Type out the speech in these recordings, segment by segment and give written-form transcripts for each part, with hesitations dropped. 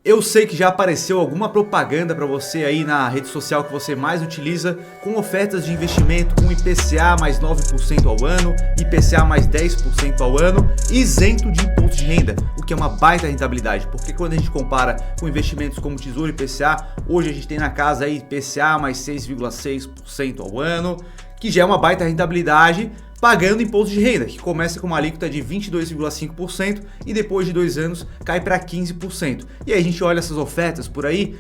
Eu sei que já apareceu alguma propaganda para você aí na rede social que você mais utiliza, com ofertas de investimento com IPCA mais 9% ao ano, IPCA mais 10% ao ano, isento de imposto de renda, o que é uma baita rentabilidade, porque quando a gente compara com investimentos como Tesouro IPCA, hoje a gente tem na casa aí IPCA mais 6,6% ao ano, que já é uma baita rentabilidade, pagando imposto de renda, que começa com uma alíquota de 22,5% e depois de 2 anos cai para 15%. E aí a gente olha essas ofertas por aí,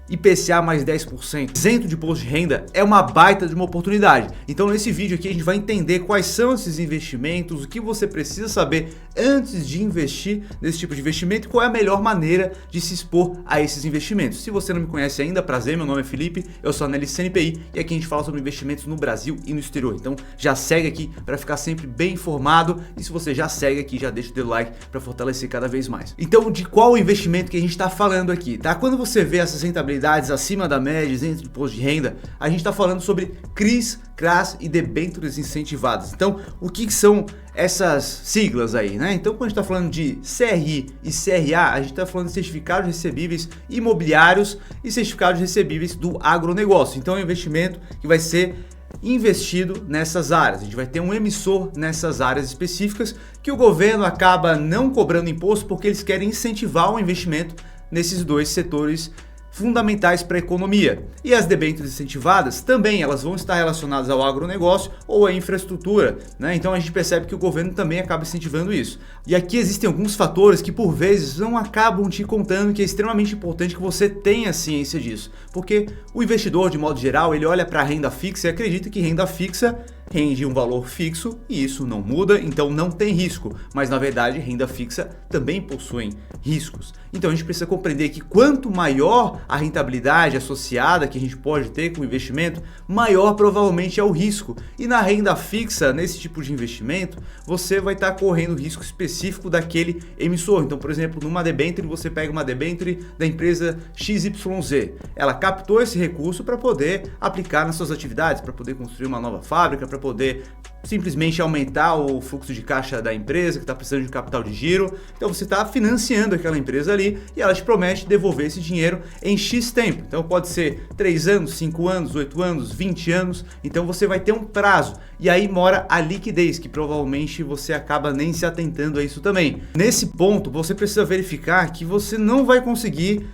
IPCA mais 10%, isento de imposto de renda, é uma baita de uma oportunidade. Então nesse vídeo aqui a gente vai entender quais são esses investimentos, o que você precisa saber antes de investir nesse tipo de investimento e qual é a melhor maneira de se expor a esses investimentos. Se você não me conhece ainda, prazer, meu nome é Felipe, eu sou analista CNPI e aqui a gente fala sobre investimentos no Brasil e no exterior. Então já segue aqui para ficar sempre bem informado e se você já segue aqui, já deixa o dedo like para fortalecer cada vez mais. Então de qual investimento que a gente está falando aqui, tá? Quando você vê essas rentabilidades acima da média, isento de imposto de renda, a gente está falando sobre CRIs, CRAS e debêntures incentivadas. Então, o que são essas siglas aí, né? Então, quando a gente está falando de CRI e CRA, a gente está falando de certificados recebíveis imobiliários e certificados recebíveis do agronegócio. Então, é um investimento que vai ser investido nessas áreas. A gente vai ter um emissor nessas áreas específicas que o governo acaba não cobrando imposto porque eles querem incentivar o investimento nesses dois setores fundamentais para a economia. E as debêntures incentivadas também, elas vão estar relacionadas ao agronegócio ou à infraestrutura, né? Então a gente percebe que o governo também acaba incentivando isso. E aqui existem alguns fatores que por vezes não acabam te contando, que é extremamente importante que você tenha ciência disso, porque o investidor, de modo geral, ele olha para a renda fixa e acredita que renda fixa rende um valor fixo e isso não muda, então não tem risco, mas na verdade renda fixa também possui riscos. Então a gente precisa compreender que quanto maior a rentabilidade associada que a gente pode ter com o investimento, maior provavelmente é o risco. E na renda fixa, nesse tipo de investimento, você vai estar correndo risco específico daquele emissor. Então, por exemplo, numa debênture, você pega uma debênture da empresa XYZ. Ela captou esse recurso para poder aplicar nas suas atividades, para poder construir uma nova fábrica, para poder simplesmente aumentar o fluxo de caixa da empresa que está precisando de capital de giro. Então você está financiando aquela empresa ali e ela te promete devolver esse dinheiro em X tempo. Então pode ser 3 anos, 5 anos, 8 anos, 20 anos. Então você vai ter um prazo. E aí mora a liquidez, que provavelmente você acaba nem se atentando a isso também. Nesse ponto, você precisa verificar que você não vai conseguir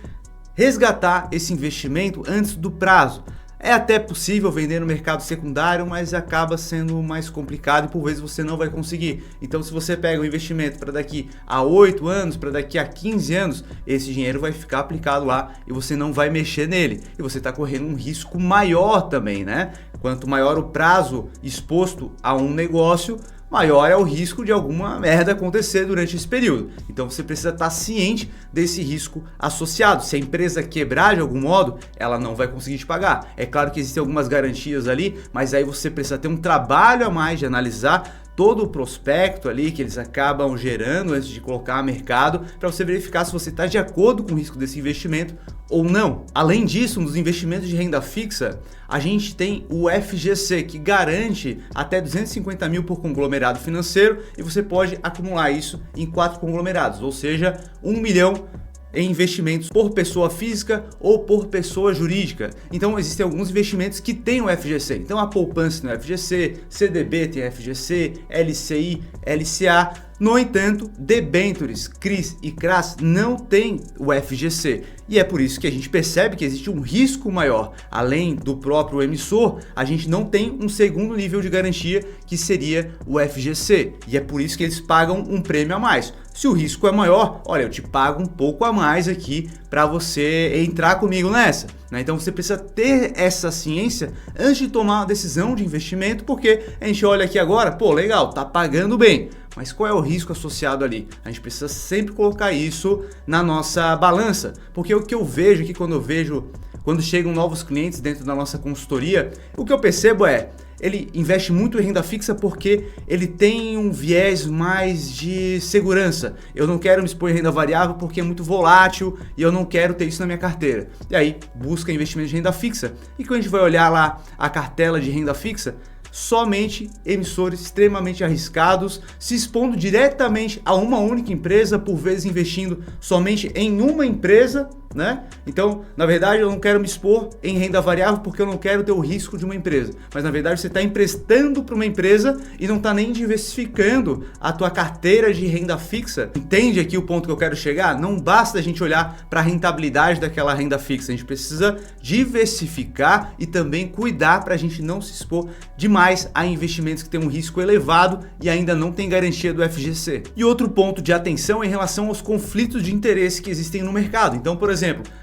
resgatar esse investimento antes do prazo. É até possível vender no mercado secundário, mas acaba sendo mais complicado e por vezes você não vai conseguir. Então se você pega um investimento para daqui a 8 anos, para daqui a 15 anos, esse dinheiro vai ficar aplicado lá e você não vai mexer nele. E você está correndo um risco maior também, né? Quanto maior o prazo exposto a um negócio, maior é o risco de alguma merda acontecer durante esse período. Então você precisa estar ciente desse risco associado. Se a empresa quebrar de algum modo, ela não vai conseguir te pagar. É claro que existem algumas garantias ali, mas aí você precisa ter um trabalho a mais de analisar todo o prospecto ali que eles acabam gerando antes de colocar a mercado, para você verificar se você está de acordo com o risco desse investimento ou não. Além disso, nos investimentos de renda fixa, a gente tem o FGC, que garante até 250 mil por conglomerado financeiro e você pode acumular isso em 4 conglomerados, ou seja, 1 milhão em investimentos por pessoa física ou por pessoa jurídica. Então existem alguns investimentos que têm o FGC. Então a poupança tem o FGC, CDB tem o FGC, LCI, LCA. No entanto, debêntures, CRIs e CRAS não têm o FGC. E é por isso que a gente percebe que existe um risco maior. Além do próprio emissor, a gente não tem um segundo nível de garantia, que seria o FGC. E é por isso que eles pagam um prêmio a mais. Se o risco é maior, olha, eu te pago um pouco a mais aqui para você entrar comigo nessa. Então você precisa ter essa ciência antes de tomar uma decisão de investimento, porque a gente olha aqui agora, legal, tá pagando bem. Mas qual é o risco associado ali? A gente precisa sempre colocar isso na nossa balança, porque o que eu vejo aqui quando chegam novos clientes dentro da nossa consultoria, o que eu percebo é, ele investe muito em renda fixa porque ele tem um viés mais de segurança. Eu não quero me expor em renda variável porque é muito volátil e eu não quero ter isso na minha carteira. E aí busca investimento de renda fixa. E quando a gente vai olhar lá a cartela de renda fixa, somente emissores extremamente arriscados, se expondo diretamente a uma única empresa, por vezes investindo somente em uma empresa, né? Então, na verdade, eu não quero me expor em renda variável porque eu não quero ter o risco de uma empresa. Mas, na verdade, você está emprestando para uma empresa e não está nem diversificando a tua carteira de renda fixa. Entende aqui o ponto que eu quero chegar? Não basta a gente olhar para a rentabilidade daquela renda fixa. A gente precisa diversificar e também cuidar para a gente não se expor demais a investimentos que têm um risco elevado e ainda não tem garantia do FGC. E outro ponto de atenção é em relação aos conflitos de interesse que existem no mercado. Então, por exemplo,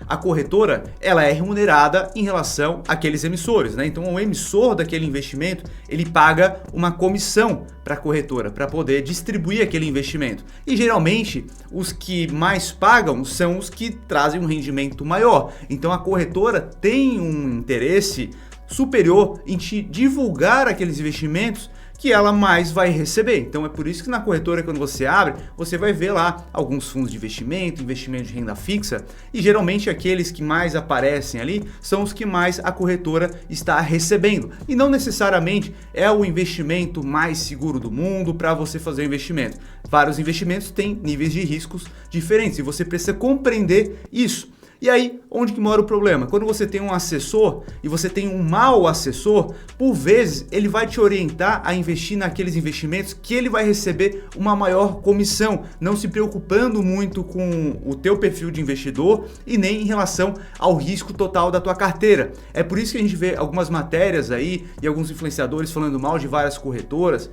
a corretora, ela é remunerada em relação àqueles emissores, né? Então, o emissor daquele investimento, ele paga uma comissão para a corretora para poder distribuir aquele investimento. E geralmente, os que mais pagam são os que trazem um rendimento maior. Então, a corretora tem um interesse superior em te divulgar aqueles investimentos que ela mais vai receber. Então é por isso que na corretora, quando você abre, você vai ver lá alguns fundos de investimento, investimento de renda fixa, e geralmente aqueles que mais aparecem ali são os que mais a corretora está recebendo. E não necessariamente é o investimento mais seguro do mundo para você fazer o investimento. Vários investimentos têm níveis de riscos diferentes e você precisa compreender isso. E aí, onde que mora o problema? Quando você tem um assessor e você tem um mau assessor, por vezes ele vai te orientar a investir naqueles investimentos que ele vai receber uma maior comissão, não se preocupando muito com o teu perfil de investidor e nem em relação ao risco total da tua carteira. É por isso que a gente vê algumas matérias aí e alguns influenciadores falando mal de várias corretoras,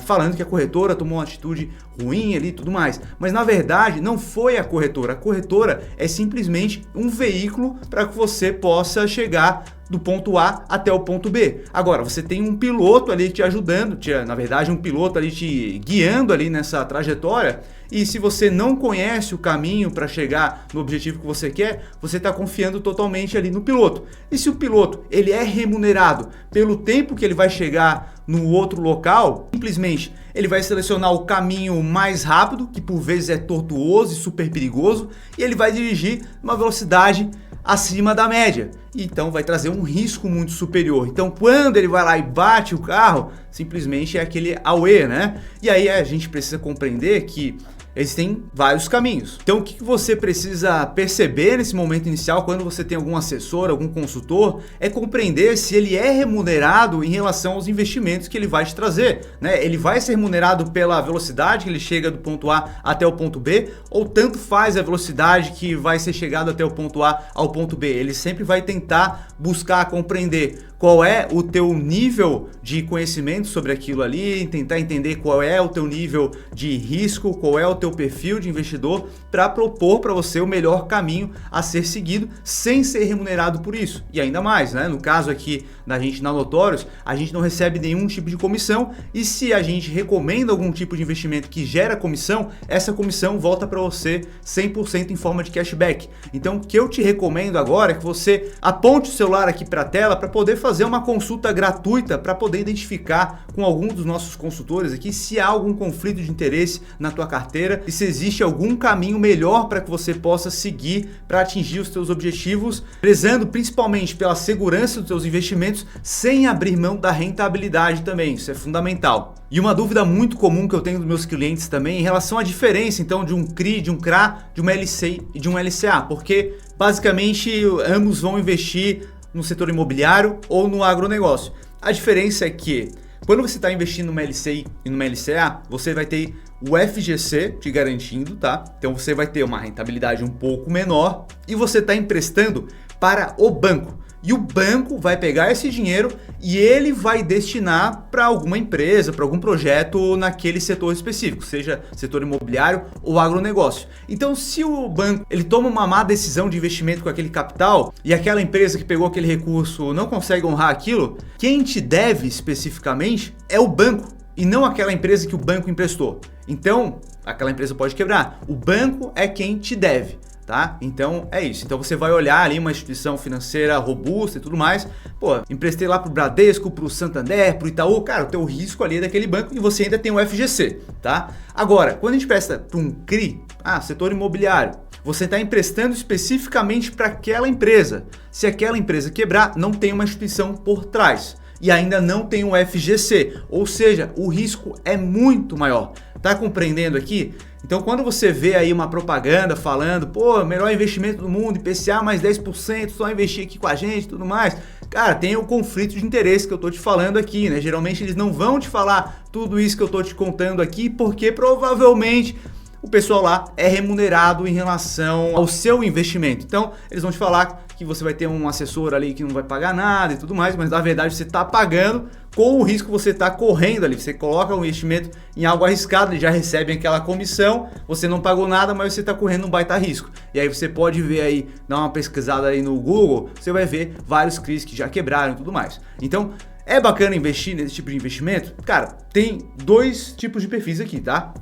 falando que a corretora tomou uma atitude ruim ali e tudo mais. Mas na verdade não foi a corretora é simplesmente um veículo para que você possa chegar do ponto A até o ponto B. Agora, você tem um piloto ali te ajudando, na verdade um piloto ali te guiando ali nessa trajetória, e se você não conhece o caminho para chegar no objetivo que você quer, você está confiando totalmente ali no piloto. E se o piloto ele é remunerado pelo tempo que ele vai chegar no outro local, simplesmente ele vai selecionar o caminho mais rápido, que por vezes é tortuoso e super perigoso, e ele vai dirigir numa velocidade acima da média. Então vai trazer um risco muito superior. Então quando ele vai lá e bate o carro, simplesmente é aquele auê, né? E aí a gente precisa compreender que existem vários caminhos. Então o que você precisa perceber nesse momento inicial, quando você tem algum assessor, algum consultor, é compreender se ele é remunerado em relação aos investimentos que ele vai te trazer, né? Ele vai ser remunerado pela velocidade que ele chega do ponto A até o ponto B, ou tanto faz a velocidade que vai ser chegado até o ponto A ao ponto B. Ele sempre vai tentar buscar compreender qual é o teu nível de conhecimento sobre aquilo ali, tentar entender qual é o teu nível de risco, qual é o teu perfil de investidor, para propor para você o melhor caminho a ser seguido sem ser remunerado por isso. E ainda mais, né? No caso aqui da gente na Notorious, a gente não recebe nenhum tipo de comissão, e se a gente recomenda algum tipo de investimento que gera comissão, essa comissão volta para você 100% em forma de cashback. Então o que eu te recomendo agora é que você aponte o celular aqui para a tela para poder fazer uma consulta gratuita, para poder identificar com algum dos nossos consultores aqui se há algum conflito de interesse na tua carteira e se existe algum caminho melhor para que você possa seguir para atingir os teus objetivos, prezando principalmente pela segurança dos teus investimentos sem abrir mão da rentabilidade também. Isso é fundamental. E uma dúvida muito comum que eu tenho dos meus clientes também em relação à diferença então de um CRI, de um CRA, de uma LC e de um LCA, porque basicamente ambos vão investir no setor imobiliário ou no agronegócio. A diferença é que quando você está investindo numa LCI e numa LCA, você vai ter o FGC te garantindo, tá? Então você vai ter uma rentabilidade um pouco menor e você está emprestando para o banco. E o banco vai pegar esse dinheiro e ele vai destinar para alguma empresa, para algum projeto naquele setor específico, seja setor imobiliário ou agronegócio. Então, se o banco ele toma uma má decisão de investimento com aquele capital e aquela empresa que pegou aquele recurso não consegue honrar aquilo, quem te deve especificamente é o banco e não aquela empresa que o banco emprestou. Então, aquela empresa pode quebrar. O banco é quem te deve. Tá? Então é isso. Então você vai olhar ali uma instituição financeira robusta e tudo mais. Pô, emprestei lá pro Bradesco, pro Santander, pro Itaú. Cara, o teu risco ali é daquele banco e você ainda tem o FGC, tá? Agora, quando a gente presta para um CRI, setor imobiliário, você está emprestando especificamente para aquela empresa. Se aquela empresa quebrar, não tem uma instituição por trás. e ainda não tem um FGC, ou seja, o risco é muito maior. Tá compreendendo aqui? Então quando você vê aí uma propaganda falando, pô, melhor investimento do mundo, IPCA mais 10%, só investir aqui com a gente e tudo mais, cara, tem o conflito de interesse que eu tô te falando aqui, né? Geralmente eles não vão te falar tudo isso que eu tô te contando aqui, porque provavelmente o pessoal lá é remunerado em relação ao seu investimento. Então, eles vão te falar que você vai ter um assessor ali que não vai pagar nada e tudo mais, mas na verdade você está pagando com o risco que você está correndo ali. Você coloca o investimento em algo arriscado, eles já recebem aquela comissão, você não pagou nada, mas você está correndo um baita risco. E aí você pode ver aí, dar uma pesquisada aí no Google, você vai ver vários CRIs que já quebraram e tudo mais. Então, é bacana investir nesse tipo de investimento? Cara, tem dois tipos de perfis aqui, tá?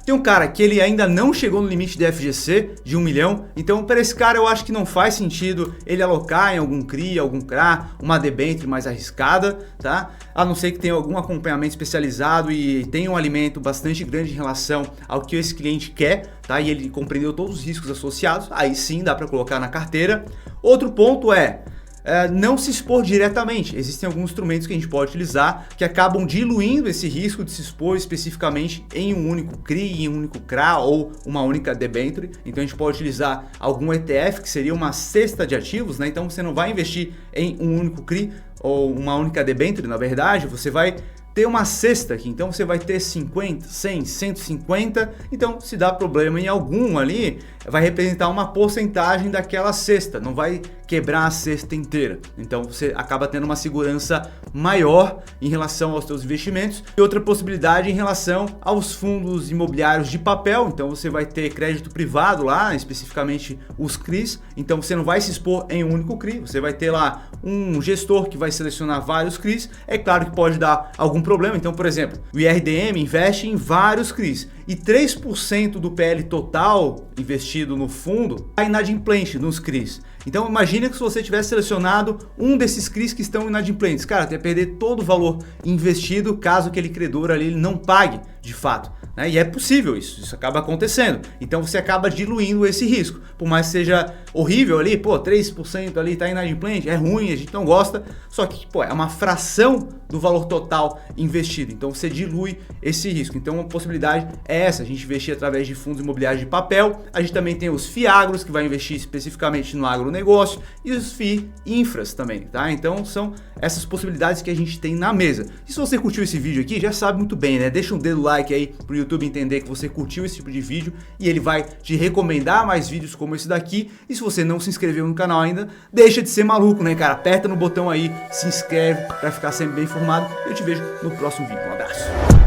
Tem um cara que ele ainda não chegou no limite de FGC de 1 milhão, então para esse cara eu acho que não faz sentido ele alocar em algum CRI, algum CRA, uma debênture mais arriscada, tá? A não ser que tenha algum acompanhamento especializado e tenha um alimento bastante grande em relação ao que esse cliente quer, tá? E ele compreendeu todos os riscos associados, aí sim dá para colocar na carteira. Outro ponto é não se expor diretamente. Existem alguns instrumentos que a gente pode utilizar que acabam diluindo esse risco de se expor especificamente em um único CRI, em um único CRA ou uma única debênture. Então a gente pode utilizar algum ETF, que seria uma cesta de ativos, né? Então você não vai investir em um único CRI ou uma única debênture, na verdade, você vai ter uma cesta aqui, então você vai ter 50, 100, 150, então se dá problema em algum ali, vai representar uma porcentagem daquela cesta, não vai quebrar a cesta inteira, então você acaba tendo uma segurança maior em relação aos seus investimentos. E outra possibilidade em relação aos fundos imobiliários de papel, então você vai ter crédito privado lá, especificamente os CRIs, então você não vai se expor em um único CRI, você vai ter lá um gestor que vai selecionar vários CRIs, é claro que pode dar algum problema, então por exemplo, o IRDM investe em vários CRIs e 3% do PL total investido no fundo está inadimplente nos CRIs. Então imagina que se você tivesse selecionado um desses CRIs que estão inadimplentes, cara, você ia perder todo o valor investido caso aquele credor ali ele não pague de fato, né? E é possível isso acaba acontecendo. Então você acaba diluindo esse risco. Por mais que seja horrível ali, pô, 3% ali tá inadimplente, é ruim, a gente não gosta, só que, pô, é uma fração do valor total investido. Então você dilui esse risco. Então uma possibilidade é essa, a gente investir através de fundos imobiliários de papel. A gente também tem os FIAGROS, que vai investir especificamente no agronegócio, e os FIINFRAs também, tá? Então são essas possibilidades que a gente tem na mesa. E se você curtiu esse vídeo aqui, já sabe muito bem, né? Deixa um dedo like aí pro YouTube entender que você curtiu esse tipo de vídeo e ele vai te recomendar mais vídeos como esse daqui. E se você não se inscreveu no canal ainda, deixa de ser maluco, né, cara? Aperta no botão aí, se inscreve para ficar sempre bem informado. Eu te vejo no próximo vídeo. Um abraço.